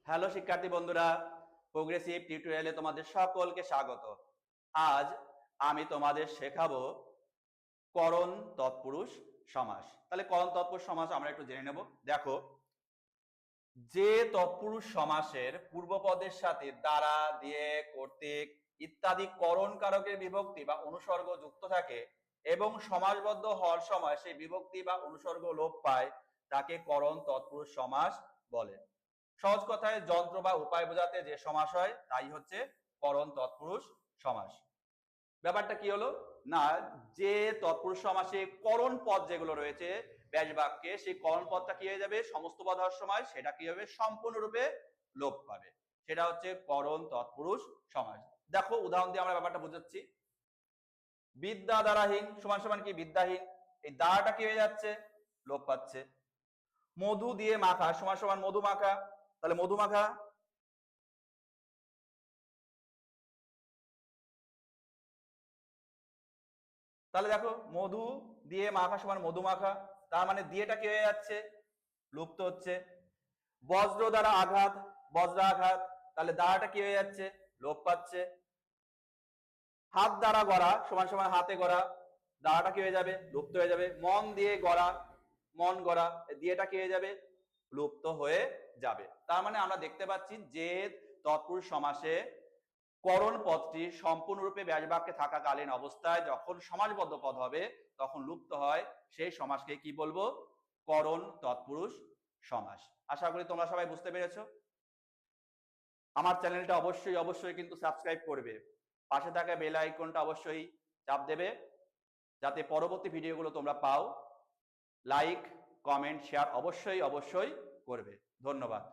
Hello শিক্ষার্থী বন্ধুরা, progressive টিউটোরিয়ালে তোমাদের সকলকে স্বাগত। আজ আমি তোমাদের শেখাবো করণ তৎপুরুষ সমাস। তাহলে করণ তৎপুরুষ সমাস আমরা একটু জেনে নেব। দেখো, যে তৎপুরুষ সমাসের পূর্বপদের সাথে দ্বারা, দিয়ে, কর্তৃক ইত্যাদি করণ কারকের বিভক্তি বা অনুসর্গ যুক্ত থাকে এবং সমাসবদ্ধ হওয়ার সময় সেই বিভক্তি বা অনুসর্গ লোপ পায়, তাকে করণ তৎপুরুষ সমাস বলে। সহজ কথায় যন্ত্র বা উপায় বোঝাতে যে সমাস হয় তাই হচ্ছে করণ তৎপুরুষ সমাস। ব্যাপারটা কি হলো না, যে তৎপুরুষ সমাসে করণ পদ যেগুলো রয়েছে ব্যাস বাক্যে, সেই করণ পদটা কি হয়ে যাবে সমস্ত পদ হওয়ার সময় সেটা কি হবে সম্পূর্ণরূপে লোপ পাবে, সেটা হচ্ছে করণ তৎপুরুষ সমাস। দেখো উদাহরণ দিয়ে আমরা ব্যাপারটা বোঝাচ্ছি। বিদ্যা দ্বারাহীন সমান সমান কি বিদ্যাহীন, এই দ্বারাটা কি হয়ে যাচ্ছে লোপ পাচ্ছে। মধু দিয়ে মাখা সমান সমান মধু মাখা, তাহলে মধু মাখা। তাহলে দেখো মধু দিয়ে মাখা সমান মধু মাখা, তার মানে দিয়েটা কি হয়ে যাচ্ছে লুপ্ত হচ্ছে। বজ্র দ্বারা আঘাত বজ্রাঘাত, তাহলে দ্বারাটা কি হয়ে যাচ্ছে লোপ পাচ্ছে। হাত দ্বারা গড়া সমান সমান হাতে গড়া, দ্বারাটা কি হয়ে যাবে লুপ্ত হয়ে যাবে। মন দিয়ে গড়া মন গড়া, দিয়েটা কি হয়ে যাবে লুপ্ত হয়ে যাবে। তার মানে আমরা দেখতে পাচ্ছি যে তৎপুরুষ সমাসে করণ পদটি সম্পূর্ণরূপে ব্যাস বাক্যে থাকাকালীন অবস্থায় যখন সমাসবদ্ধ পদ হবে তখন লুপ্ত হয়, সেই সমাসকে কি বলবো করণ তৎপুরুষ সমাস। আশা করি তোমরা সবাই বুঝতে পেরেছো। আমার চ্যানেলটা অবশ্যই অবশ্যই কিন্তু সাবস্ক্রাইব করবে, পাশে থাকা বেল আইকনটা অবশ্যই চাপ দেবে যাতে পরবর্তী ভিডিওগুলো তোমরা পাও। লাইক কমেন্ট শেয়ার অবশ্যই অবশ্যই করবে। ধন্যবাদ।